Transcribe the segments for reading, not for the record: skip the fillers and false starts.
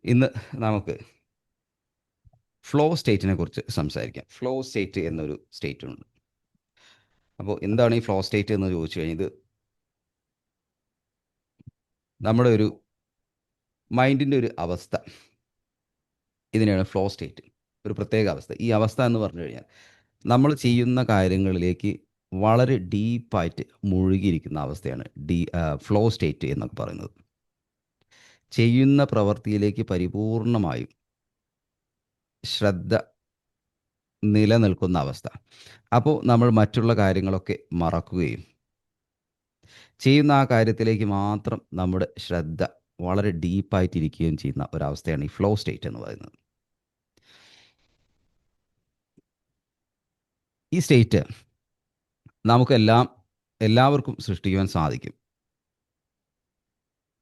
ഇന്ന് നമുക്ക് ഫ്ലോ സ്റ്റേറ്റിനെ കുറിച്ച് സംസാരിക്കാം. ഫ്ലോ സ്റ്റേറ്റ് എന്നൊരു സ്റ്റേറ്റ് ഉണ്ട്. അപ്പോൾ എന്താണ് ഈ ഫ്ലോ സ്റ്റേറ്റ് എന്ന് ചോദിച്ചു കഴിഞ്ഞാൽ, ഇത് നമ്മുടെ ഒരു മൈൻഡിൻ്റെ ഒരു അവസ്ഥ. ഇതിനെയാണ് ഫ്ലോ സ്റ്റേറ്റ്, ഒരു പ്രത്യേക അവസ്ഥ. ഈ അവസ്ഥ എന്ന് പറഞ്ഞു കഴിഞ്ഞാൽ നമ്മൾ ചെയ്യുന്ന കാര്യങ്ങളിലേക്ക് വളരെ ഡീപ്പായിട്ട് മുഴുകിയിരിക്കുന്ന അവസ്ഥയാണ് ഫ്ലോ സ്റ്റേറ്റ് എന്നൊക്കെ പറയുന്നത്. ചെയ്യുന്ന പ്രവൃത്തിയിലേക്ക് പരിപൂർണമായും ശ്രദ്ധ നിലനിൽക്കുന്ന അവസ്ഥ. അപ്പോൾ നമ്മൾ മറ്റുള്ള കാര്യങ്ങളൊക്കെ മറക്കുകയും ചെയ്യുന്ന ആ കാര്യത്തിലേക്ക് മാത്രം നമ്മുടെ ശ്രദ്ധ വളരെ ഡീപ്പായിട്ടിരിക്കുകയും ചെയ്യുന്ന ഒരവസ്ഥയാണ് ഈ ഫ്ലോ സ്റ്റേറ്റ് എന്ന് പറയുന്നത്. ഈ സ്റ്റേറ്റ് എല്ലാവർക്കും സൃഷ്ടിക്കുവാൻ സാധിക്കും.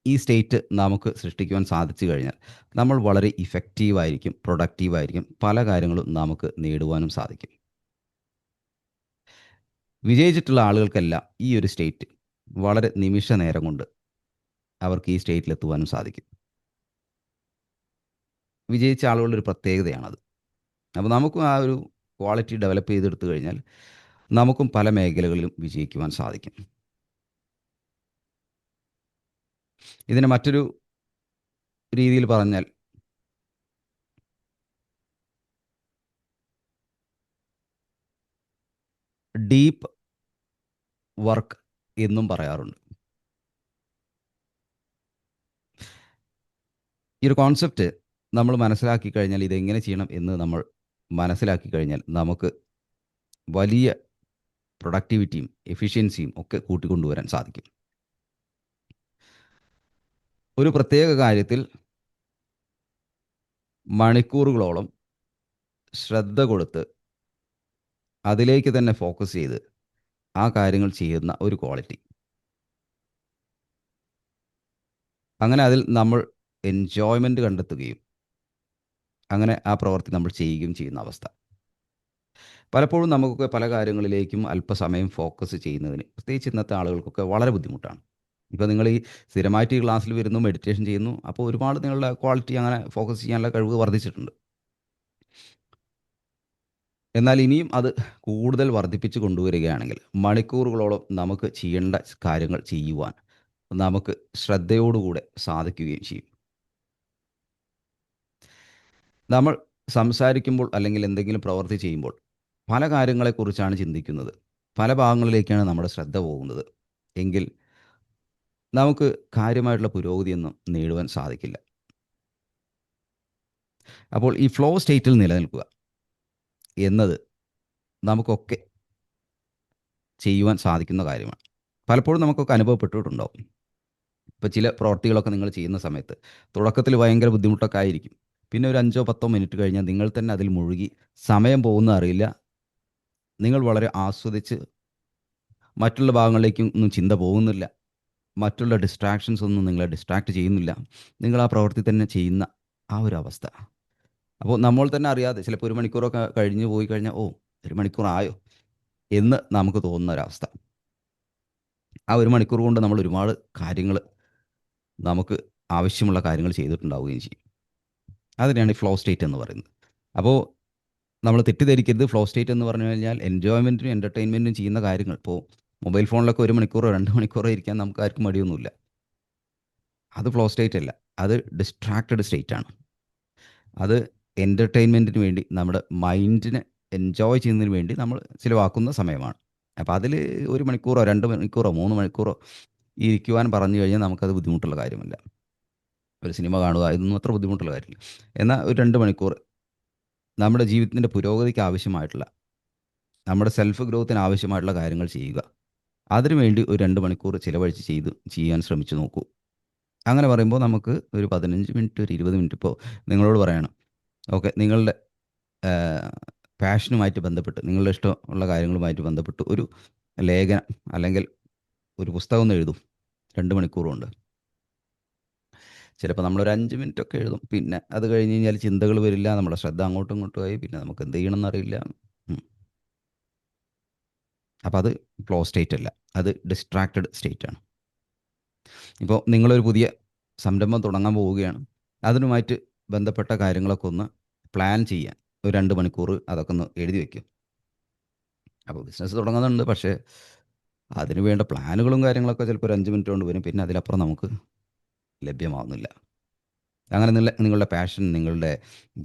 ഈ സ്റ്റേറ്റ് നമുക്ക് സൃഷ്ടിക്കുവാൻ സാധിച്ചു കഴിഞ്ഞാൽ നമ്മൾ വളരെ ഇഫക്റ്റീവായിരിക്കും, പ്രൊഡക്റ്റീവായിരിക്കും, പല കാര്യങ്ങളും നമുക്ക് നേടുവാനും സാധിക്കും. വിജയിച്ചിട്ടുള്ള ആളുകൾക്കെല്ലാം ഈ ഒരു സ്റ്റേറ്റ് വളരെ നിമിഷ നേരം കൊണ്ട് അവർക്ക് ഈ സ്റ്റേറ്റിലെത്തുവാനും സാധിക്കും. വിജയിച്ച ആളുകളുടെ ഒരു പ്രത്യേകതയാണത്. അപ്പോൾ നമുക്കും ആ ഒരു ക്വാളിറ്റി ഡെവലപ്പ് ചെയ്തെടുത്തു കഴിഞ്ഞാൽ നമുക്കും പല മേഖലകളിലും വിജയിക്കുവാൻ സാധിക്കും. ഇതിനെ മറ്റൊരു രീതിയിൽ പറഞ്ഞാൽ ഡീപ്പ് വർക്ക് എന്നും പറയാറുണ്ട്. ഈ ഒരു കോൺസെപ്റ്റ് നമ്മൾ മനസ്സിലാക്കി കഴിഞ്ഞാൽ, ഇതെങ്ങനെ ചെയ്യണം എന്ന് നമ്മൾ മനസ്സിലാക്കി കഴിഞ്ഞാൽ നമുക്ക് വലിയ പ്രൊഡക്ടിവിറ്റിയും എഫിഷ്യൻസിയും ഒക്കെ കൂട്ടിക്കൊണ്ടുവരാൻ സാധിക്കും. ഒരു പ്രത്യേക കാര്യത്തിൽ മണിക്കൂറുകളോളം ശ്രദ്ധ കൊടുത്ത് അതിലേക്ക് തന്നെ ഫോക്കസ് ചെയ്ത് ആ കാര്യങ്ങൾ ചെയ്യുന്ന ഒരു ക്വാളിറ്റി, അങ്ങനെ അതിൽ നമ്മൾ എൻജോയ്മെൻറ്റ് കണ്ടെത്തുകയും അങ്ങനെ ആ പ്രവൃത്തി നമ്മൾ ചെയ്യുകയും ചെയ്യുന്ന അവസ്ഥ. പലപ്പോഴും നമുക്കൊക്കെ പല കാര്യങ്ങളിലേക്കും അല്പസമയം ഫോക്കസ് ചെയ്യുന്നതിന്, പ്രത്യേകിച്ച് ഇന്നത്തെ ആളുകൾക്കൊക്കെ വളരെ ബുദ്ധിമുട്ടാണ്. ഇപ്പോൾ നിങ്ങൾ ഈ സ്ഥിരമായിട്ട് ഈ ക്ലാസ്സിൽ വരുന്നു, മെഡിറ്റേഷൻ ചെയ്യുന്നു, അപ്പോൾ ഒരുപാട് നിങ്ങളുടെ ക്വാളിറ്റി അങ്ങനെ ഫോക്കസ് ചെയ്യാനുള്ള കഴിവ് വർദ്ധിച്ചിട്ടുണ്ട്. എന്നാൽ ഇനിയും അത് കൂടുതൽ വർദ്ധിപ്പിച്ച് കൊണ്ടുവരികയാണെങ്കിൽ മണിക്കൂറുകളോളം നമുക്ക് ചെയ്യേണ്ട കാര്യങ്ങൾ ചെയ്യുവാൻ നമുക്ക് ശ്രദ്ധയോടുകൂടെ സാധിക്കുകയും ചെയ്യും. നമ്മൾ സംസാരിക്കുമ്പോൾ അല്ലെങ്കിൽ എന്തെങ്കിലും പ്രവൃത്തി ചെയ്യുമ്പോൾ പല കാര്യങ്ങളെക്കുറിച്ചാണ് ചിന്തിക്കുന്നത്, പല ഭാഗങ്ങളിലേക്കാണ് നമ്മുടെ ശ്രദ്ധ പോകുന്നത് എങ്കിൽ നമുക്ക് കാര്യമായിട്ടുള്ള പുരോഗതിയൊന്നും നേടുവാൻ സാധിക്കില്ല. അപ്പോൾ ഈ ഫ്ലോ സ്റ്റേറ്റിൽ നിലനിൽക്കുക എന്നത് നമുക്കൊക്കെ ചെയ്യുവാൻ സാധിക്കുന്ന കാര്യമാണ്. പലപ്പോഴും നമുക്കൊക്കെ അനുഭവപ്പെട്ടിട്ടുണ്ടാവും. ഇപ്പോൾ ചില പ്രവർത്തികളൊക്കെ നിങ്ങൾ ചെയ്യുന്ന സമയത്ത് തുടക്കത്തിൽ ഭയങ്കര ബുദ്ധിമുട്ടൊക്കെ ആയിരിക്കും. പിന്നെ ഒരു 5-10 മിനിറ്റ് കഴിഞ്ഞാൽ നിങ്ങൾ തന്നെ അതിൽ മുഴുകി, സമയം പോകുന്നത് അറിയില്ല. നിങ്ങൾ വളരെ ആസ്വദിച്ച് മറ്റുള്ള ഭാഗങ്ങളിലേക്കും ഒന്നും ചിന്ത പോകുന്നില്ല. മറ്റുള്ള ഡിസ്ട്രാക്ഷൻസ് ഒന്നും നിങ്ങളെ ഡിസ്ട്രാക്റ്റ് ചെയ്യുന്നില്ല. നിങ്ങൾ ആ പ്രവൃത്തി തന്നെ ചെയ്യുന്ന ആ ഒരു അവസ്ഥ. അപ്പോൾ നമ്മൾ തന്നെ അറിയാതെ ചിലപ്പോൾ 1 മണിക്കൂറൊക്കെ കഴിഞ്ഞ് പോയി കഴിഞ്ഞാൽ, ഓ, 1 മണിക്കൂറായോ എന്ന് നമുക്ക് തോന്നുന്ന ഒരവസ്ഥ. ആ 1 മണിക്കൂർ കൊണ്ട് നമ്മൾ ഒരുപാട് കാര്യങ്ങൾ, നമുക്ക് ആവശ്യമുള്ള കാര്യങ്ങൾ ചെയ്തിട്ടുണ്ടാവുകയും ചെയ്യും. അതിനെയാണ് ഈ ഫ്ലോ സ്റ്റേറ്റ് എന്ന് പറയുന്നത്. അപ്പോൾ നമ്മൾ തെറ്റിദ്ധരിക്കരുത്. ഫ്ലോ സ്റ്റേറ്റ് എന്ന് പറഞ്ഞു കഴിഞ്ഞാൽ എൻജോയ്മെൻറ്റിനും എൻ്റർടൈൻമെൻറ്റിനും ചെയ്യുന്ന കാര്യങ്ങൾ. ഇപ്പോൾ മൊബൈൽ ഫോണിലൊക്കെ 1 മണിക്കൂറോ 2 മണിക്കൂറോ ഇരിക്കാൻ നമുക്ക് ആർക്കും മടിയൊന്നുമില്ല. അത് ഫ്ലോ സ്റ്റേറ്റ് അല്ല. അത് ഡിസ്ട്രാക്റ്റഡ് സ്റ്റേറ്റ് ആണ്. അത് എൻ്റർടൈൻമെൻറ്റിന് വേണ്ടി, നമ്മുടെ മൈൻഡിനെ എൻജോയ് ചെയ്യുന്നതിന് വേണ്ടി നമ്മൾ ചിലവാക്കുന്ന സമയമാണ്. അപ്പോൾ അതിൽ 1 മണിക്കൂറോ 2 മണിക്കൂറോ 3 മണിക്കൂറോ ഇരിക്കുവാൻ പറഞ്ഞു കഴിഞ്ഞാൽ നമുക്കത് ബുദ്ധിമുട്ടുള്ള കാര്യമല്ല. ഒരു സിനിമ കാണുക, ഇതൊന്നും അത്ര ബുദ്ധിമുട്ടുള്ള കാര്യമില്ല. എന്നാൽ ഒരു 2 മണിക്കൂർ നമ്മുടെ ജീവിതത്തിൻ്റെ പുരോഗതിക്ക് ആവശ്യമായിട്ടുള്ള, നമ്മുടെ സെൽഫ് ഗ്രോത്തിന് ആവശ്യമായിട്ടുള്ള കാര്യങ്ങൾ ചെയ്യുക. അതിനുവേണ്ടി ഒരു 2 മണിക്കൂർ ചിലവഴിച്ച് ചെയ്യാൻ ശ്രമിച്ചു നോക്കൂ. അങ്ങനെ പറയുമ്പോൾ നമുക്ക് ഒരു 15 മിനിറ്റ്, ഒരു 20 മിനിറ്റ്, ഇപ്പോൾ നിങ്ങളോട് പറയണം, ഓക്കെ, നിങ്ങളുടെ പാഷനുമായിട്ട് ബന്ധപ്പെട്ട്, നിങ്ങളുടെ ഇഷ്ടമുള്ള കാര്യങ്ങളുമായിട്ട് ബന്ധപ്പെട്ട് ഒരു ലേഖനം അല്ലെങ്കിൽ ഒരു പുസ്തകം ഒന്ന് എഴുതും 2 മണിക്കൂർ കൊണ്ട്. ചിലപ്പോൾ നമ്മളൊരു 5 മിനിറ്റൊക്കെ എഴുതും. പിന്നെ അത് കഴിഞ്ഞ് കഴിഞ്ഞാൽ ചിന്തകൾ വരില്ല, നമ്മുടെ ശ്രദ്ധ അങ്ങോട്ടും ഇങ്ങോട്ടും ആയി, പിന്നെ നമുക്ക് എന്ത് ചെയ്യണമെന്ന് അറിയില്ല. അപ്പോൾ അത് ഫ്ലോ സ്റ്റേറ്റ് അല്ല, അത് ഡിസ്ട്രാക്റ്റഡ് സ്റ്റേറ്റ് ആണ്. ഇപ്പോൾ നിങ്ങളൊരു പുതിയ സംരംഭം തുടങ്ങാൻ പോവുകയാണ്. അതിനുമായിട്ട് ബന്ധപ്പെട്ട കാര്യങ്ങളൊക്കെ ഒന്ന് പ്ലാൻ ചെയ്യാൻ ഒരു 2 മണിക്കൂർ അതൊക്കെ ഒന്ന് എഴുതി വയ്ക്കും. അപ്പോൾ ബിസിനസ് തുടങ്ങുന്നുണ്ട്. പക്ഷേ അതിന് വേണ്ട പ്ലാനുകളും കാര്യങ്ങളൊക്കെ ചിലപ്പോൾ ഒരു 5 മിനിറ്റ് കൊണ്ട് വരും. പിന്നെ അതിലപ്പുറം നമുക്ക് ലഭ്യമാവുന്നില്ല. അങ്ങനെ നിങ്ങളുടെ പാഷൻ, നിങ്ങളുടെ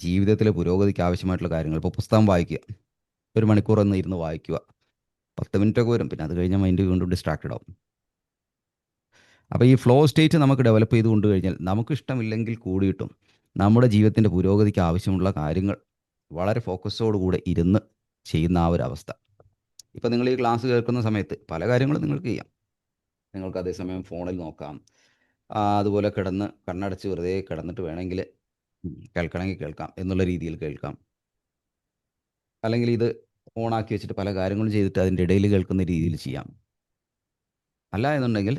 ജീവിതത്തിലെ പുരോഗതിക്ക് ആവശ്യമായിട്ടുള്ള കാര്യങ്ങൾ, ഇപ്പോൾ പുസ്തകം വായിക്കുക. 1 മണിക്കൂർ ഒന്ന് ഇരുന്ന് വായിക്കുക. 10 മിനിറ്റൊക്കെ വരും. പിന്നെ അത് കഴിഞ്ഞാൽ മൈൻഡ് വീണ്ടും ഡിസ്ട്രാക്റ്റഡ് ആവും. അപ്പോൾ ഈ ഫ്ലോ സ്റ്റേറ്റ് നമുക്ക് ഡെവലപ്പ് ചെയ്ത് കൊണ്ട് കഴിഞ്ഞാൽ നമുക്കിഷ്ടമില്ലെങ്കിൽ കൂടിയിട്ടും നമ്മുടെ ജീവിതത്തിൻ്റെ പുരോഗതിക്ക് ആവശ്യമുള്ള കാര്യങ്ങൾ വളരെ ഫോക്കസോടുകൂടെ ഇരുന്ന് ചെയ്യുന്ന ആ ഒരു അവസ്ഥ. ഇപ്പോൾ നിങ്ങൾ ഈ ക്ലാസ് കേൾക്കുന്ന സമയത്ത് പല കാര്യങ്ങളും നിങ്ങൾക്ക് ചെയ്യാം. നിങ്ങൾക്ക് അതേസമയം ഫോണിൽ നോക്കാം. അതുപോലെ കിടന്ന് കണ്ണടച്ച് വെറുതെ കിടന്നിട്ട് വേണമെങ്കിൽ കേൾക്കണമെങ്കിൽ കേൾക്കാം എന്നുള്ള രീതിയിൽ കേൾക്കാം. അല്ലെങ്കിൽ ഇത് ഓണാക്കി വെച്ചിട്ട് പല കാര്യങ്ങളും ചെയ്തിട്ട് അതിൻ്റെ ഇടയിൽ കേൾക്കുന്ന രീതിയിൽ ചെയ്യാം. അല്ല എന്നുണ്ടെങ്കിൽ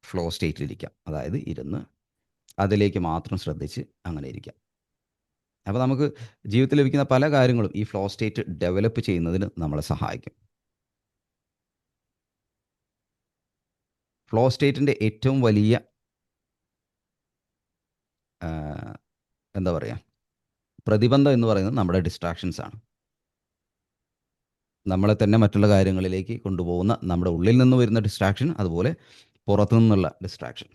ഫ്ലോ സ്റ്റേറ്റിലിരിക്കാം. അതായത് ഇരുന്ന് അതിലേക്ക് മാത്രം ശ്രദ്ധിച്ച് അങ്ങനെ ഇരിക്കാം. അപ്പോൾ നമുക്ക് ജീവിതത്തിൽ ലഭിക്കുന്ന പല കാര്യങ്ങളും ഈ ഫ്ലോ സ്റ്റേറ്റ് ഡെവലപ്പ് ചെയ്യുന്നതിന് നമ്മളെ സഹായിക്കും. ഫ്ലോ സ്റ്റേറ്റിൻ്റെ ഏറ്റവും വലിയ എന്താ പറയുക, പ്രതിബന്ധം എന്ന് പറയുന്നത് നമ്മുടെ ഡിസ്ട്രാക്ഷൻസ് ആണ്. നമ്മളെ തന്നെ മറ്റുള്ള കാര്യങ്ങളിലേക്ക് കൊണ്ടുപോകുന്ന നമ്മുടെ ഉള്ളിൽ നിന്ന് വരുന്ന ഡിസ്ട്രാക്ഷൻ, അതുപോലെ പുറത്തു നിന്നുള്ള ഡിസ്ട്രാക്ഷൻ.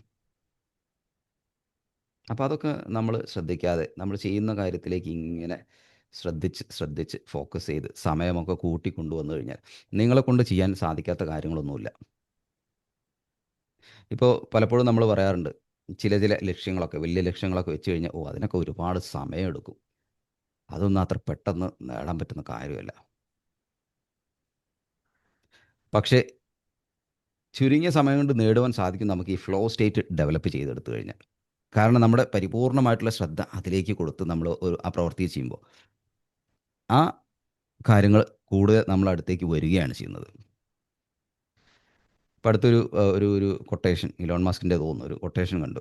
അപ്പോൾ അതൊക്കെ നമ്മൾ ശ്രദ്ധിക്കാതെ നമ്മൾ ചെയ്യുന്ന കാര്യത്തിലേക്ക് ഇങ്ങനെ ശ്രദ്ധിച്ച് ഫോക്കസ് ചെയ്ത് സമയമൊക്കെ കൂട്ടി കൊണ്ടുവന്നു കഴിഞ്ഞാൽ നിങ്ങളെ കൊണ്ട് ചെയ്യാൻ സാധിക്കാത്ത കാര്യങ്ങളൊന്നുമില്ല. ഇപ്പോൾ പലപ്പോഴും നമ്മൾ പറയാറുണ്ട്, ചില ലക്ഷ്യങ്ങളൊക്കെ, വലിയ ലക്ഷ്യങ്ങളൊക്കെ വെച്ച് കഴിഞ്ഞാൽ അതിനൊക്കെ ഒരുപാട് സമയമെടുക്കും, അതൊന്നും അത്ര പെട്ടെന്ന് നേടാൻ പറ്റുന്ന കാര്യമല്ല. പക്ഷേ ചുരുങ്ങിയ സമയം കൊണ്ട് നേടുവാൻ സാധിക്കും നമുക്ക് ഈ ഫ്ലോ സ്റ്റേറ്റ് ഡെവലപ്പ് ചെയ്തെടുത്തു കഴിഞ്ഞാൽ. കാരണം നമ്മുടെ പരിപൂർണമായിട്ടുള്ള ശ്രദ്ധ അതിലേക്ക് കൊടുത്ത് നമ്മൾ ആ പ്രവൃത്തി ചെയ്യുമ്പോൾ ആ കാര്യങ്ങൾ കൂടുതൽ നമ്മളെ അടുത്തേക്ക് വരികയാണ് ചെയ്യുന്നത്. ഇപ്പോൾ അടുത്തൊരു ഒരു കൊട്ടേഷൻ, ഇലോൺ മസ്കിൻ്റെ തോന്നുന്നു ഒരു കൊട്ടേഷൻ കണ്ടു.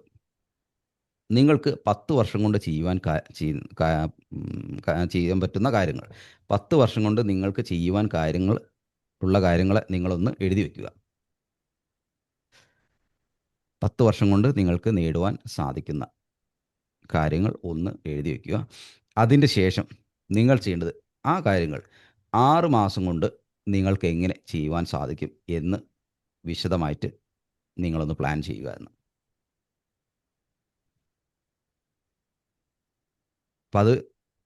നിങ്ങൾക്ക് 10 വർഷം കൊണ്ട് ചെയ്യാൻ പറ്റുന്ന കാര്യങ്ങൾ, 10 വർഷം കൊണ്ട് നിങ്ങൾക്ക് ചെയ്യുവാൻ ഉള്ള കാര്യങ്ങളെ നിങ്ങളൊന്ന് എഴുതി വയ്ക്കുക. 10 വർഷം കൊണ്ട് നിങ്ങൾക്ക് നേടുവാൻ സാധിക്കുന്ന കാര്യങ്ങൾ ഒന്ന് എഴുതി വയ്ക്കുക. അതിൻ്റെ ശേഷം നിങ്ങൾ ചെയ്യേണ്ടത് ആ കാര്യങ്ങൾ 6 മാസം കൊണ്ട് നിങ്ങൾക്ക് എങ്ങനെ ചെയ്യുവാൻ സാധിക്കും എന്ന് വിശദമായിട്ട് നിങ്ങളൊന്ന് പ്ലാൻ ചെയ്യുക എന്ന്. അപ്പോൾ അത്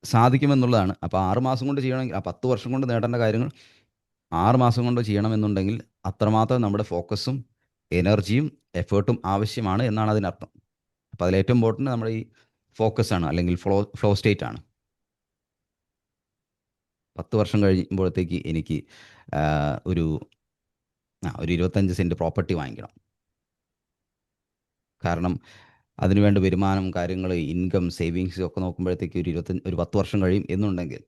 സാധിക്കുമെന്നുള്ളതാണ്. അപ്പോൾ 6 മാസം കൊണ്ട് ചെയ്യണമെങ്കിൽ, 10 വർഷം കൊണ്ട് നേടേണ്ട കാര്യങ്ങൾ 6 മാസം കൊണ്ട് ചെയ്യണമെന്നുണ്ടെങ്കിൽ അത്രമാത്രം നമ്മുടെ ഫോക്കസും എനർജിയും എഫേർട്ടും ആവശ്യമാണ് എന്നാണ് അതിനർത്ഥം. അപ്പോൾ അതിലേറ്റവും ഇമ്പോർട്ടൻറ്റ് നമ്മുടെ ഈ ഫോക്കസാണ്, അല്ലെങ്കിൽ ഫ്ലോ സ്റ്റേറ്റ് ആണ്. 10 വർഷം കഴിയുമ്പോഴത്തേക്ക് എനിക്ക് ഒരു 25 സെൻറ്റ് പ്രോപ്പർട്ടി വാങ്ങിക്കണം. കാരണം അതിനുവേണ്ട വരുമാനം, കാര്യങ്ങൾ, ഇൻകം, സേവിങ്സ് ഒക്കെ നോക്കുമ്പോഴത്തേക്ക് ഒരു 10 വർഷം കഴിയും എന്നുണ്ടെങ്കിൽ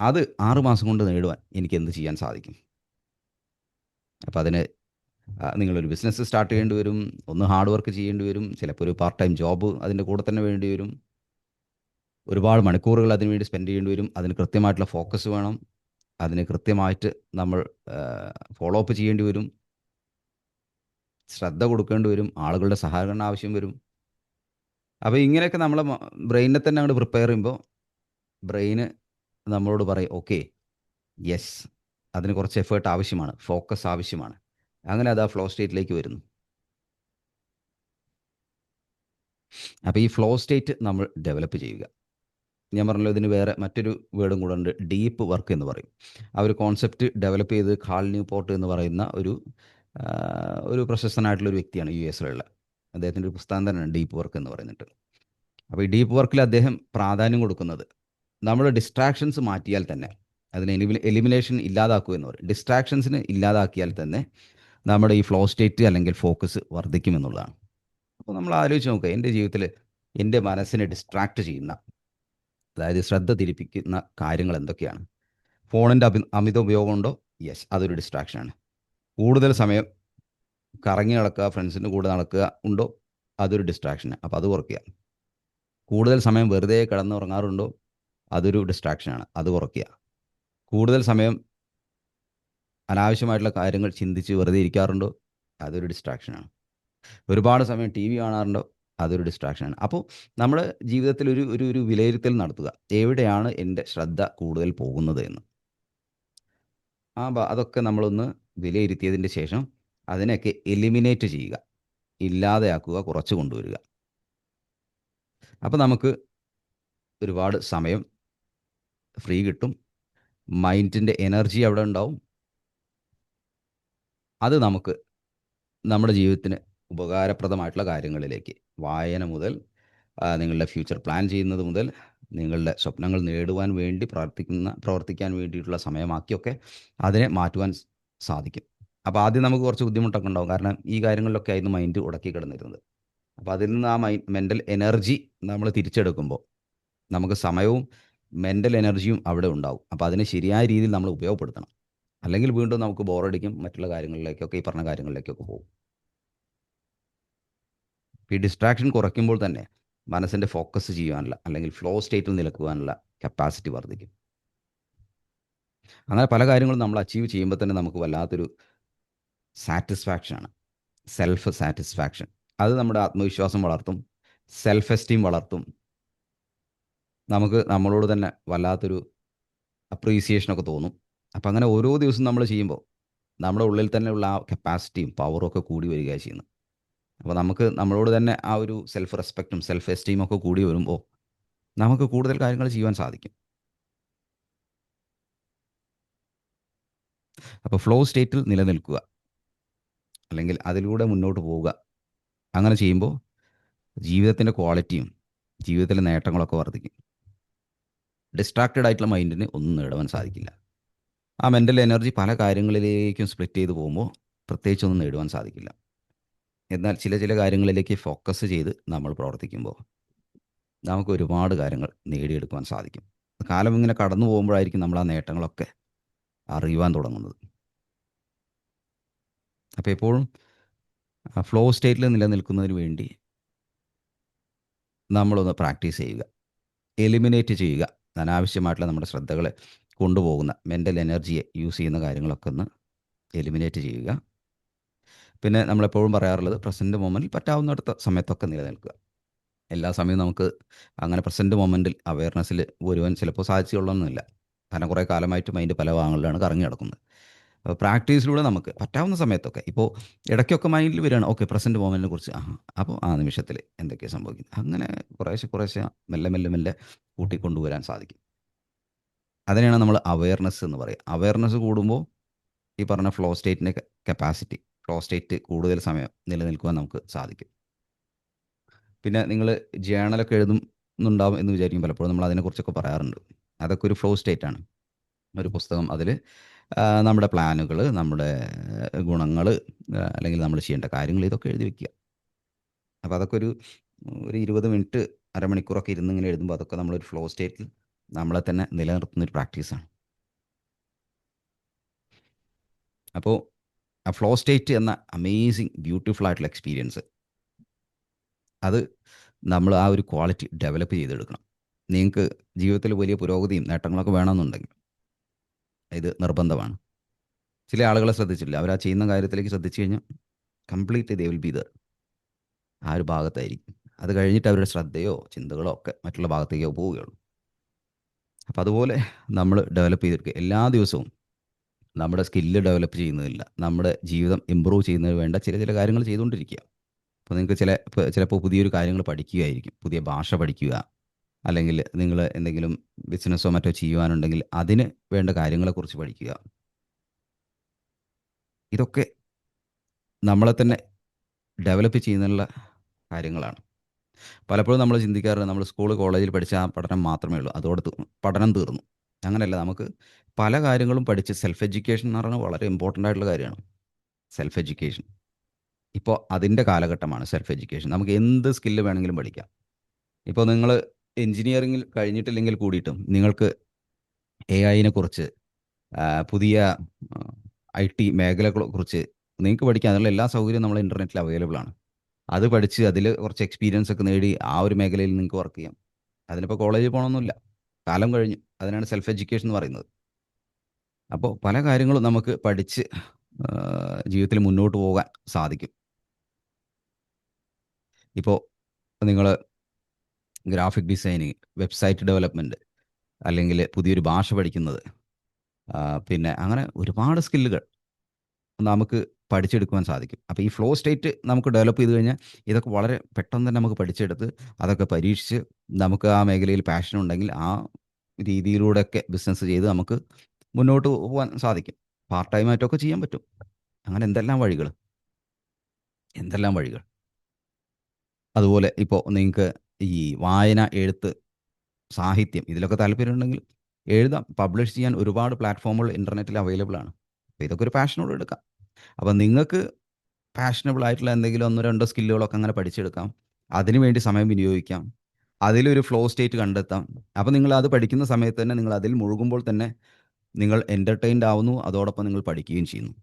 അത് 6 മാസം കൊണ്ട് നേടുവാൻ എനിക്ക് എന്ത് ചെയ്യാൻ സാധിക്കും? അപ്പോൾ അതിന് നിങ്ങളൊരു ബിസിനസ് സ്റ്റാർട്ട് ചെയ്യേണ്ടി വരും, ഒന്ന് ഹാർഡ് വർക്ക് ചെയ്യേണ്ടി വരും, ചിലപ്പോൾ ഒരു പാർട്ട് ടൈം ജോബ് അതിൻ്റെ കൂടെ തന്നെ വേണ്ടി വരും, ഒരുപാട് മണിക്കൂറുകൾ അതിന് വേണ്ടി സ്പെൻഡ് ചെയ്യേണ്ടി വരും. അതിന് കൃത്യമായിട്ടുള്ള ഫോക്കസ് വേണം, അതിന് കൃത്യമായിട്ട് നമ്മൾ ഫോളോ അപ്പ് ചെയ്യേണ്ടി വരും, ശ്രദ്ധ കൊടുക്കേണ്ടി വരും, ആളുകളുടെ സഹകരണം ആവശ്യം വരും. അപ്പോൾ ഇങ്ങനെയൊക്കെ നമ്മളെ ബ്രെയിനിനെ തന്നെ അങ്ങോട്ട് പ്രിപ്പയർ ചെയ്യുമ്പോൾ ബ്രെയിന് നമ്മളോട് പറയും, ഓക്കെ, യെസ്, അതിന് കുറച്ച് എഫേർട്ട് ആവശ്യമാണ്, ഫോക്കസ് ആവശ്യമാണ്. അങ്ങനെ അത് ആ ഫ്ലോ സ്റ്റേറ്റിലേക്ക് വരുന്നു. അപ്പോൾ ഈ ഫ്ലോ സ്റ്റേറ്റ് നമ്മൾ ഡെവലപ്പ് ചെയ്യുക. ഞാൻ പറഞ്ഞല്ലോ, ഇതിന് വേറെ മറ്റൊരു വേർഡും കൂടെ ഉണ്ട്, ഡീപ്പ് വർക്ക് എന്ന് പറയും. ആ ഒരു കോൺസെപ്റ്റ് ഡെവലപ്പ് ചെയ്ത് കാൾ ന്യൂപോർട്ട് എന്ന് പറയുന്ന ഒരു പ്രശസ്തനായിട്ടുള്ള ഒരു വ്യക്തിയാണ് US-ലുള്ള. അദ്ദേഹത്തിൻ്റെ ഒരു പുസ്തകം തന്നെയാണ് ഡീപ്പ് വർക്ക് എന്ന് പറയുന്നിട്ട്. അപ്പോൾ ഈ ഡീപ്പ് വർക്കിൽ അദ്ദേഹം പ്രാധാന്യം കൊടുക്കുന്നത് നമ്മുടെ ഡിസ്ട്രാക്ഷൻസ് മാറ്റിയാൽ തന്നെ, അതിന് എലിമിനേഷൻ ഇല്ലാതാക്കുക എന്ന് പറയും. ഡിസ്ട്രാക്ഷൻസിന് ഇല്ലാതാക്കിയാൽ തന്നെ നമ്മുടെ ഈ ഫ്ലോ സ്റ്റേറ്റ് അല്ലെങ്കിൽ ഫോക്കസ് വർദ്ധിക്കുമെന്നുള്ളതാണ്. അപ്പോൾ നമ്മൾ ആലോചിച്ച് നോക്കുക, എൻ്റെ ജീവിതത്തിൽ എൻ്റെ മനസ്സിനെ ഡിസ്ട്രാക്റ്റ് ചെയ്യുന്ന, അതായത് ശ്രദ്ധ തിരിപ്പിക്കുന്ന കാര്യങ്ങൾ എന്തൊക്കെയാണ്? ഫോണിൻ്റെ അമിത ഉപയോഗമുണ്ടോ? യെസ്, അതൊരു ഡിസ്ട്രാക്ഷനാണ്. കൂടുതൽ സമയം കറങ്ങി നടക്കുക, ഫ്രണ്ട്സിൻ്റെ കൂടെ നടക്കുക ഉണ്ടോ? അതൊരു ഡിസ്ട്രാക്ഷനാണ്. അപ്പോൾ അത് കുറയ്ക്കുക. കൂടുതൽ സമയം വെറുതെ കിടന്നുറങ്ങാറുണ്ടോ? അതൊരു ഡിസ്ട്രാക്ഷനാണ്. അത് കുറയ്ക്കുക. കൂടുതൽ സമയം അനാവശ്യമായിട്ടുള്ള കാര്യങ്ങൾ ചിന്തിച്ച് വെറുതെ ഇരിക്കാറുണ്ടോ? അതൊരു ഡിസ്ട്രാക്ഷനാണ്. ഒരുപാട് സമയം TV കാണാറുണ്ടോ? അതൊരു ഡിസ്ട്രാക്ഷനാണ്. അപ്പോൾ നമ്മുടെ ജീവിതത്തിൽ ഒരു ഒരു ഒരു വിലയിരുത്തൽ നടത്തുക. എവിടെയാണ് എൻ്റെ ശ്രദ്ധ കൂടുതൽ പോകുന്നത് എന്ന്. അതൊക്കെ നമ്മളൊന്ന് വിലയിരുത്തിയതിൻ്റെ ശേഷം അതിനെയൊക്കെ എലിമിനേറ്റ് ചെയ്യുക. ഇല്ലാതെയാക്കുക, കുറച്ച് കൊണ്ടുവരിക. അപ്പോൾ നമുക്ക് ഒരുപാട് സമയം ഫ്രീ കിട്ടും. മൈൻഡിൻ്റെ എനർജി അവിടെ ഉണ്ടാവും. അത് നമുക്ക് നമ്മുടെ ജീവിതത്തിന് ഉപകാരപ്രദമായിട്ടുള്ള കാര്യങ്ങളിലേക്ക്, വായന മുതൽ നിങ്ങളുടെ ഫ്യൂച്ചർ പ്ലാൻ ചെയ്യുന്നത് മുതൽ നിങ്ങളുടെ സ്വപ്നങ്ങൾ നേടുവാൻ വേണ്ടി പ്രവർത്തിക്കാൻ വേണ്ടിയിട്ടുള്ള സമയമാക്കിയൊക്കെ അതിനെ മാറ്റുവാൻ സാധിക്കും. അപ്പോൾ ആദ്യം നമുക്ക് കുറച്ച് ബുദ്ധിമുട്ടൊക്കെ ഉണ്ടാവും. കാരണം ഈ കാര്യങ്ങളിലൊക്കെ ആയിരുന്നു മൈൻഡ് ഉടക്കി കിടന്നിരുന്നത്. അപ്പോൾ അതിൽ നിന്ന് ആ മെൻ്റൽ എനർജി നമ്മൾ തിരിച്ചെടുക്കുമ്പോൾ നമുക്ക് സമയവും മെൻ്റൽ എനർജിയും അവിടെ ഉണ്ടാവും. അപ്പോൾ അതിനെ ശരിയായ രീതിയിൽ നമ്മൾ ഉപയോഗപ്പെടുത്തണം. അല്ലെങ്കിൽ വീണ്ടും നമുക്ക് ബോറടിക്കും, മറ്റുള്ള കാര്യങ്ങളിലേക്കൊക്കെ, ഈ പറഞ്ഞ കാര്യങ്ങളിലേക്കൊക്കെ പോകും. ഈ ഡിസ്ട്രാക്ഷൻ കുറയ്ക്കുമ്പോൾ തന്നെ മനസ്സിൻ്റെ ഫോക്കസ് ചെയ്യാനുള്ള, അല്ലെങ്കിൽ ഫ്ലോ സ്റ്റേറ്റിൽ നിൽക്കുവാനുള്ള കപ്പാസിറ്റി വർദ്ധിക്കും. അങ്ങനെ പല കാര്യങ്ങളും നമ്മൾ അച്ചീവ് ചെയ്യുമ്പോൾ തന്നെ നമുക്ക് വല്ലാത്തൊരു സാറ്റിസ്ഫാക്ഷനാണ്, സെൽഫ് സാറ്റിസ്ഫാക്ഷൻ. അത് നമ്മുടെ ആത്മവിശ്വാസം വളർത്തും, സെൽഫ് എസ്റ്റീം വളർത്തും. നമുക്ക് നമ്മളോട് തന്നെ വല്ലാത്തൊരു അപ്രീസിയേഷനൊക്കെ തോന്നും. അപ്പം അങ്ങനെ ഓരോ ദിവസവും നമ്മൾ ചെയ്യുമ്പോൾ നമ്മുടെ ഉള്ളിൽ തന്നെയുള്ള ആ കപ്പാസിറ്റിയും പവറും ഒക്കെ കൂടി വരികയാണ് ചെയ്യുന്നത്. അപ്പോൾ നമുക്ക് നമ്മളോട് തന്നെ ആ ഒരു സെൽഫ് റെസ്പെക്റ്റും സെൽഫ് എസ്റ്റീമും ഒക്കെ കൂടി വരുമ്പോൾ നമുക്ക് കൂടുതൽ കാര്യങ്ങൾ ചെയ്യുവാൻ സാധിക്കും. അപ്പോൾ ഫ്ലോ സ്റ്റേറ്റിൽ നിലനിൽക്കുക, അല്ലെങ്കിൽ അതിലൂടെ മുന്നോട്ട് പോവുക. അങ്ങനെ ചെയ്യുമ്പോൾ ജീവിതത്തിൻ്റെ ക്വാളിറ്റിയും ജീവിതത്തിലെ നേട്ടങ്ങളൊക്കെ വർദ്ധിക്കും. ഡിസ്ട്രാക്റ്റഡ് ആയിട്ടുള്ള മൈൻഡിന് ഒന്നും നേടുവാൻ സാധിക്കില്ല. ആ മെൻ്റൽ എനർജി പല കാര്യങ്ങളിലേക്കും സ്പ്ലിറ്റ് ചെയ്ത് പോകുമ്പോൾ പ്രത്യേകിച്ചൊന്നും നേടുവാൻ സാധിക്കില്ല. എന്നാൽ ചില കാര്യങ്ങളിലേക്ക് ഫോക്കസ് ചെയ്ത് നമ്മൾ പ്രവർത്തിക്കുമ്പോൾ നമുക്ക് ഒരുപാട് കാര്യങ്ങൾ നേടിയെടുക്കുവാൻ സാധിക്കും. കാലം ഇങ്ങനെ കടന്നു പോകുമ്പോഴായിരിക്കും നമ്മൾ ആ നേട്ടങ്ങളൊക്കെ അറിയുവാൻ തുടങ്ങുന്നത്. അപ്പോൾ എപ്പോഴും ഫ്ലോ സ്റ്റേറ്റിൽ നിലനിൽക്കുന്നതിന് വേണ്ടി നമ്മളൊന്ന് പ്രാക്ടീസ് ചെയ്യുക, എലിമിനേറ്റ് ചെയ്യുക. അനാവശ്യമായിട്ടുള്ള നമ്മുടെ ശ്രദ്ധകളെ കൊണ്ടുപോകുന്ന മെൻ്റൽ എനർജിയെ യൂസ് ചെയ്യുന്ന കാര്യങ്ങളൊക്കെ ഒന്ന് എലിമിനേറ്റ് ചെയ്യുക. പിന്നെ നമ്മളെപ്പോഴും പറയാറുള്ളത് പ്രസൻറ്റ് മൊമെൻറ്റിൽ പറ്റാവുന്നിടത്ത സമയത്തൊക്കെ നിലനിൽക്കുക. എല്ലാ സമയവും നമുക്ക് അങ്ങനെ പ്രസൻറ്റ് മൊമെൻറ്റിൽ അവയർനെസ്സിൽ വരുവാൻ ചിലപ്പോൾ സാധിച്ചുകൊള്ളണമെന്നില്ല. കാരണം കുറേ കാലമായിട്ട് മൈൻഡ് പല ഭാഗങ്ങളിലാണ് കറങ്ങി നടക്കുന്നത്. അപ്പോൾ പ്രാക്ടീസിലൂടെ നമുക്ക് പറ്റാവുന്ന സമയത്തൊക്കെ, ഇപ്പോൾ ഇടയ്ക്കൊക്കെ മൈൻഡിൽ വരികയാണ്, ഓക്കെ പ്രസൻറ്റ് മൊമെൻറ്റിനെ കുറിച്ച്, അപ്പോൾ ആ നിമിഷത്തിൽ എന്തൊക്കെയാണ് സംഭവിക്കുന്നത്, അങ്ങനെ കുറേശ്ശെ മെല്ലെ മെല്ലെ മെല്ലെ കൂട്ടിക്കൊണ്ടുവരാൻ സാധിക്കും. അതിനെയാണ് നമ്മൾ അവയർനെസ് എന്ന് പറയുക. അവയർനെസ് കൂടുമ്പോൾ ഈ പറഞ്ഞ ഫ്ലോ സ്റ്റേറ്റിൻ്റെ കപ്പാസിറ്റി, ഫ്ലോ സ്റ്റേറ്റ് കൂടുതൽ സമയം നിലനിൽക്കുവാൻ നമുക്ക് സാധിക്കും. പിന്നെ നിങ്ങൾ ജേണലൊക്കെ എഴുതുന്നുണ്ടാവും എന്ന് വിചാരിക്കും പലപ്പോഴും. നമ്മൾ അതിനെക്കുറിച്ചൊക്കെ പറയാറുണ്ട്. അതൊക്കെ ഒരു ഫ്ലോ സ്റ്റേറ്റാണ്. ഒരു പുസ്തകം, അതിൽ നമ്മുടെ പ്ലാനുകൾ, നമ്മുടെ ഗുണങ്ങൾ, അല്ലെങ്കിൽ നമ്മൾ ചെയ്യേണ്ട കാര്യങ്ങൾ, ഇതൊക്കെ എഴുതി വയ്ക്കുക. അപ്പോൾ അതൊക്കെ ഒരു 20 മിനിറ്റ്, അരമണിക്കൂറൊക്കെ ഇരുന്ന് ഇങ്ങനെ എഴുതുമ്പോൾ അതൊക്കെ നമ്മളൊരു ഫ്ലോ സ്റ്റേറ്റിൽ നമ്മളെ തന്നെ നിലനിർത്തുന്നൊരു പ്രാക്ടീസാണ്. അപ്പോൾ ആ ഫ്ലോ സ്റ്റേറ്റ് എന്ന അമേസിങ് ബ്യൂട്ടിഫുൾ ആയിട്ടുള്ള എക്സ്പീരിയൻസ്, അത് നമ്മൾ ആ ഒരു ക്വാളിറ്റി ഡെവലപ്പ് ചെയ്തെടുക്കണം. നിങ്ങൾക്ക് ജീവിതത്തിൽ വലിയ പുരോഗതിയും നേട്ടങ്ങളൊക്കെ വേണമെന്നുണ്ടെങ്കിൽ ഇത് നിർബന്ധമാണ്. ചില ആളുകളെ ശ്രദ്ധിച്ചിട്ടില്ല, അവർ ആ ചെയ്യുന്ന കാര്യത്തിലേക്ക് ശ്രദ്ധിച്ചു കഴിഞ്ഞാൽ completely they will be there, ആ ഒരു ഭാഗത്തായിരിക്കും. അത് കഴിഞ്ഞിട്ട് അവരുടെ ശ്രദ്ധയോ ചിന്തകളോ ഒക്കെ മറ്റുള്ള ഭാഗത്തേക്കോ പോവുകയുള്ളൂ. അപ്പോൾ അതുപോലെ നമ്മൾ ഡെവലപ്പ് ചെയ്തെടുക്കുക. എല്ലാ ദിവസവും നമ്മുടെ സ്കില്ല് ഡെവലപ്പ് ചെയ്യുന്നതില്ല, നമ്മുടെ ജീവിതം ഇമ്പ്രൂവ് ചെയ്യുന്നതിന് വേണ്ട ചില കാര്യങ്ങൾ ചെയ്തുകൊണ്ടിരിക്കുക. അപ്പോൾ നിങ്ങൾക്ക് ചിലപ്പോൾ പുതിയൊരു കാര്യങ്ങൾ പഠിക്കുകയായിരിക്കും, പുതിയ ഭാഷ പഠിക്കുക, അല്ലെങ്കിൽ നിങ്ങൾ എന്തെങ്കിലും ബിസിനസ്സോ മറ്റോ ചെയ്യുവാനുണ്ടെങ്കിൽ അതിന് വേണ്ട കാര്യങ്ങളെക്കുറിച്ച് പഠിക്കുക. ഇതൊക്കെ നമ്മളെ തന്നെ ഡെവലപ്പ് ചെയ്യുന്നതിനുള്ള കാര്യങ്ങളാണ്. പലപ്പോഴും നമ്മൾ ചിന്തിക്കാറുണ്ട്, നമ്മൾ സ്കൂൾ കോളേജിൽ പഠിച്ച ആ പഠനം മാത്രമേ ഉള്ളൂ, അതോടെ പഠനം തീർന്നു. അങ്ങനെയല്ല, നമുക്ക് പല കാര്യങ്ങളും പഠിച്ച് സെൽഫ് എഡ്യൂക്കേഷൻ എന്ന് പറയുന്നത് വളരെ ഇമ്പോർട്ടൻ്റ് ആയിട്ടുള്ള കാര്യമാണ്. സെൽഫ് എഡ്യൂക്കേഷൻ ഇപ്പോൾ അതിൻ്റെ കാലഘട്ടമാണ്. സെൽഫ് എഡ്യൂക്കേഷൻ നമുക്ക് എന്ത് സ്കില്ല് വേണമെങ്കിലും പഠിക്കാം. ഇപ്പോൾ നിങ്ങൾ എഞ്ചിനീയറിങ്ങിൽ കഴിഞ്ഞിട്ടില്ലെങ്കിൽ കൂടിയിട്ടും നിങ്ങൾക്ക് AI കുറിച്ച്, പുതിയ IT മേഖലകളെക്കുറിച്ച് നിങ്ങൾക്ക് പഠിക്കാം. അതിനുള്ള എല്ലാ സൗകര്യവും നമ്മൾ ഇൻ്റർനെറ്റിൽ അവൈലബിൾ ആണ്. അത് പഠിച്ച് അതിൽ കുറച്ച് എക്സ്പീരിയൻസ് ഒക്കെ നേടി ആ ഒരു മേഖലയിൽ നിങ്ങൾക്ക് വർക്ക് ചെയ്യാം. അതിനിപ്പോൾ കോളേജിൽ പോകണമെന്നില്ല, കാലം കഴിഞ്ഞു. അതിനാണ് സെൽഫ് എഡ്യൂക്കേഷൻ എന്ന് പറയുന്നത്. അപ്പോൾ പല കാര്യങ്ങളും നമുക്ക് പഠിച്ച് ജീവിതത്തിൽ മുന്നോട്ട് പോകാൻ സാധിക്കും. ഇപ്പോൾ നിങ്ങൾ ഗ്രാഫിക് ഡിസൈനിങ്, വെബ്സൈറ്റ് ഡെവലപ്മെൻറ്റ്, അല്ലെങ്കിൽ പുതിയൊരു ഭാഷ പഠിക്കുന്നത്, പിന്നെ അങ്ങനെ ഒരുപാട് സ്കില്ലുകൾ നമുക്ക് പഠിച്ചെടുക്കുവാൻ സാധിക്കും. അപ്പോൾ ഈ ഫ്ലോ സ്റ്റേറ്റ് നമുക്ക് ഡെവലപ്പ് ചെയ്ത് കഴിഞ്ഞാൽ ഇതൊക്കെ വളരെ പെട്ടെന്ന് തന്നെ നമുക്ക് പഠിച്ചെടുത്ത് അതൊക്കെ പരീക്ഷിച്ച് നമുക്ക് ആ മേഖലയിൽ പാഷൻ ഉണ്ടെങ്കിൽ ആ രീതിയിലൂടെയൊക്കെ ബിസിനസ് ചെയ്ത് നമുക്ക് മുന്നോട്ട് പോകാൻ സാധിക്കും. പാർട്ട് ടൈം ആയിട്ടൊക്കെ ചെയ്യാൻ പറ്റും. അങ്ങനെ എന്തെല്ലാം വഴികൾ, എന്തെല്ലാം വഴികൾ. അതുപോലെ ഇപ്പോൾ നിങ്ങൾക്ക് ഈ വായന, എഴുത്ത്, സാഹിത്യം ഇതിലൊക്കെ താല്പര്യമുണ്ടെങ്കിൽ എഴുതാം. പബ്ലിഷ് ചെയ്യാൻ ഒരുപാട് പ്ലാറ്റ്ഫോമുകൾ ഇൻ്റർനെറ്റിൽ അവൈലബിൾ ആണ്. അപ്പോൾ ഇതൊക്കെ ഒരു പാഷനോട് എടുക്കാം. അപ്പോൾ നിങ്ങൾക്ക് പാഷനബിൾ ആയിട്ടുള്ള എന്തെങ്കിലും ഒന്നോ രണ്ടോ സ്കില്ലുകളൊക്കെ അങ്ങനെ പഠിച്ചെടുക്കാം. അതിനുവേണ്ടി സമയം വിനിയോഗിക്കാം. അതിലൊരു ഫ്ലോ സ്റ്റേറ്റ് കണ്ടെത്താം. അപ്പോൾ നിങ്ങൾ അത് പഠിക്കുന്ന സമയത്ത് തന്നെ നിങ്ങൾ അതിൽ മുഴുകുമ്പോൾ തന്നെ നിങ്ങൾ എൻ്റർടൈൻഡ് ആവുന്നു, അതോടൊപ്പം നിങ്ങൾ പഠിക്കുകയും ചെയ്യുന്നു.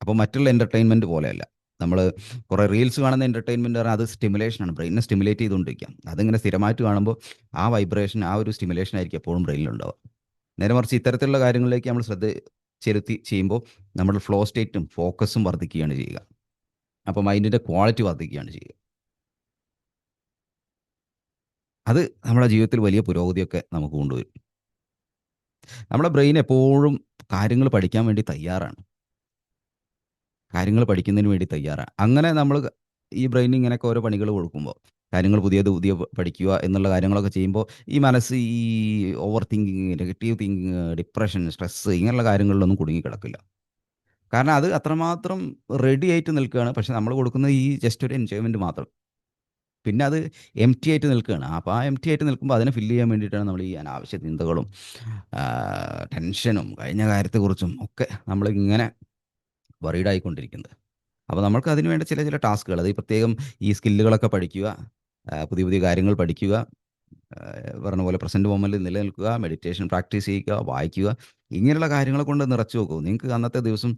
അപ്പോൾ മറ്റുള്ള എൻ്റർടൈൻമെൻറ്റ് പോലെയല്ല. നമ്മൾ കുറേ റീൽസ് കാണുന്ന എൻ്റർടൈൻമെൻറ്റ് പറഞ്ഞാൽ അത് സ്റ്റിമുലേഷനാണ്, ബ്രെയിനിനെ സ്റ്റിമുലേറ്റ് ചെയ്തുകൊണ്ടിരിക്കുക. അതിങ്ങനെ സ്ഥിരമായിട്ട് കാണുമ്പോൾ ആ വൈബ്രേഷൻ, ആ ഒരു സ്റ്റിമുലേഷൻ ആയിരിക്കും എപ്പോഴും ബ്രെയിനിലുണ്ടാവുക. നേരെ മറിച്ച് ഇത്തരത്തിലുള്ള കാര്യങ്ങളിലേക്ക് നമ്മൾ ശ്രദ്ധ ചെലുത്തി ചെയ്യുമ്പോൾ നമ്മുടെ ഫ്ലോ സ്റ്റേറ്റും ഫോക്കസും വർദ്ധിക്കുകയാണ് ചെയ്യുക. അപ്പോൾ മൈൻഡിൻ്റെ ക്വാളിറ്റി വർദ്ധിക്കുകയാണ് ചെയ്യുക. അത് നമ്മുടെ ജീവിതത്തിൽ വലിയ പുരോഗതിയൊക്കെ നമുക്ക് കൊണ്ടുവരും. നമ്മുടെ ബ്രെയിൻ എപ്പോഴും കാര്യങ്ങൾ പഠിക്കാൻ വേണ്ടി തയ്യാറാണ്. കാര്യങ്ങൾ പഠിക്കുന്നതിന് വേണ്ടി തയ്യാറാണ്. അങ്ങനെ നമ്മൾ ഈ ബ്രെയിനിന് ഇങ്ങനെയൊക്കെ ഓരോ പണികൾ കൊടുക്കുമ്പോൾ, കാര്യങ്ങൾ പുതിയത് പുതിയ പഠിക്കുക എന്നുള്ള കാര്യങ്ങളൊക്കെ ചെയ്യുമ്പോൾ ഈ മനസ്സ് ഈ over thinking, negative thinking, depression, stress ഇങ്ങനെയുള്ള കാര്യങ്ങളിലൊന്നും കുടുങ്ങിക്കിടക്കില്ല. കാരണം അത് അത്രമാത്രം റെഡി ആയിട്ട് നിൽക്കുകയാണ്. പക്ഷേ നമ്മൾ കൊടുക്കുന്നത് ഈ ജസ്റ്റ് ഒരു എൻജോയ്മെൻറ്റ് മാത്രം. പിന്നെ അത് എംപ്റ്റി ആയിട്ട് നിൽക്കുകയാണ്. അപ്പോൾ ആ എംപ്റ്റി ആയിട്ട് നിൽക്കുമ്പോൾ അതിനെ ഫില്ല് ചെയ്യാൻ വേണ്ടിയിട്ടാണ് നമ്മൾ ഈ അനാവശ്യ ചിന്തകളും ടെൻഷനും കഴിഞ്ഞ കാര്യത്തെക്കുറിച്ചും ഒക്കെ നമ്മളിങ്ങനെ വറീഡ് ആയിക്കൊണ്ടിരിക്കുന്നത്. അപ്പോൾ നമ്മൾക്ക് അതിന് വേണ്ട ചില ചില ടാസ്കുകൾ, അത് ഈ പ്രത്യേകം ഈ സ്കില്ലുകളൊക്കെ പഠിക്കുക, പുതിയ പുതിയ കാര്യങ്ങൾ പഠിക്കുക, പറഞ്ഞ പോലെ പ്രസൻറ്റ് മൊമെൻറ്റിൽ നിലനിൽക്കുക, മെഡിറ്റേഷൻ പ്രാക്ടീസ് ചെയ്യുക, വായിക്കുക, ഇങ്ങനെയുള്ള കാര്യങ്ങളെ കൊണ്ട് നിറച്ചു നോക്കൂ. നിങ്ങൾക്ക് അന്നത്തെ ദിവസം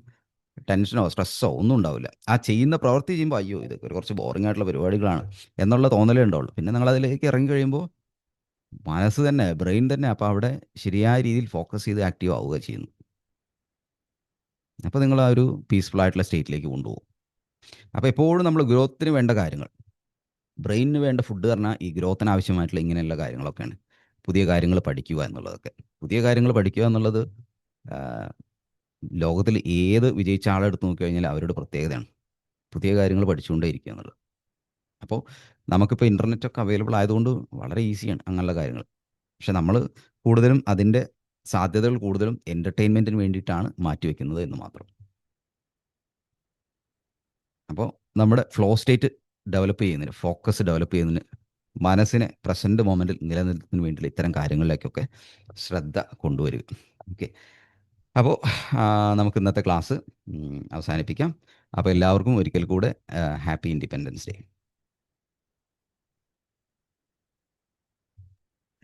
ടെൻഷനോ സ്ട്രെസ്സോ ഒന്നും ഉണ്ടാവില്ല. ആ ചെയ്യുന്ന പ്രവൃത്തി ചെയ്യുമ്പോൾ അയ്യോ ഇതൊക്കെ കുറച്ച് ബോറിംഗ് ആയിട്ടുള്ള പരിപാടികളാണ് എന്നുള്ള തോന്നലേ ഉണ്ടാവുള്ളൂ. പിന്നെ നിങ്ങളതിലേക്ക് ഇറങ്ങി കഴിയുമ്പോൾ മനസ്സ് തന്നെ, ബ്രെയിൻ തന്നെ അപ്പോൾ അവിടെ ശരിയായ രീതിയിൽ ഫോക്കസ് ചെയ്ത് ആക്റ്റീവ് ആവുക ചെയ്യുന്നു. അപ്പോൾ നിങ്ങൾ ആ ഒരു പീസ്ഫുൾ ആയിട്ടുള്ള സ്റ്റേറ്റിലേക്ക് കൊണ്ടുപോകും. അപ്പോൾ എപ്പോഴും നമ്മൾ ഗ്രോത്തിന് വേണ്ട കാര്യങ്ങൾ, ബ്രെയിനിന് വേണ്ട ഫുഡ് പറഞ്ഞാൽ ഈ ഗ്രോത്തിന് ആവശ്യമായിട്ടുള്ള ഇങ്ങനെയുള്ള കാര്യങ്ങളൊക്കെയാണ്. പുതിയ കാര്യങ്ങൾ പഠിക്കുക എന്നുള്ളതൊക്കെ. പുതിയ കാര്യങ്ങൾ പഠിക്കുക എന്നുള്ളത് ലോകത്തിൽ ഏത് വിജയിച്ച ആളെടുത്ത് നോക്കിക്കഴിഞ്ഞാൽ അവരുടെ പ്രത്യേകതയാണ്. പുതിയ കാര്യങ്ങൾ പഠിച്ചുകൊണ്ടേ ഇരിക്കുക എന്നുള്ളത്. അപ്പോൾ നമുക്കിപ്പോൾ ഇൻ്റർനെറ്റൊക്കെ അവൈലബിൾ ആയതുകൊണ്ട് വളരെ ഈസിയാണ് അങ്ങനെയുള്ള കാര്യങ്ങൾ. പക്ഷെ നമ്മൾ കൂടുതലും അതിൻ്റെ സാധ്യതകൾ കൂടുതലും എൻ്റർടൈൻമെൻറ്റിന് വേണ്ടിയിട്ടാണ് മാറ്റിവെക്കുന്നത് എന്ന് മാത്രം. അപ്പോൾ നമ്മുടെ ഫ്ലോ സ്റ്റേറ്റ് ഡെവലപ്പ് ചെയ്യുന്നതിന്, ഫോക്കസ് ഡെവലപ്പ് ചെയ്യുന്നതിന്, മനസ്സിനെ പ്രസൻറ്റ് മൊമെൻറ്റിൽ നിലനിർത്തുന്നതിന് വേണ്ടിയുള്ള ഇത്തരം കാര്യങ്ങളിലേക്കൊക്കെ ശ്രദ്ധ കൊണ്ടുവരിക. ഓക്കെ. അപ്പോൾ നമുക്ക് ഇന്നത്തെ ക്ലാസ് അവസാനിപ്പിക്കാം. അപ്പോൾ എല്ലാവർക്കും ഒരിക്കൽ കൂടെ happy independence day.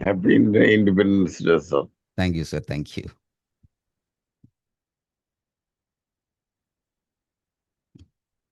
Happy Independence Day, sir. Thank you sir, thank you.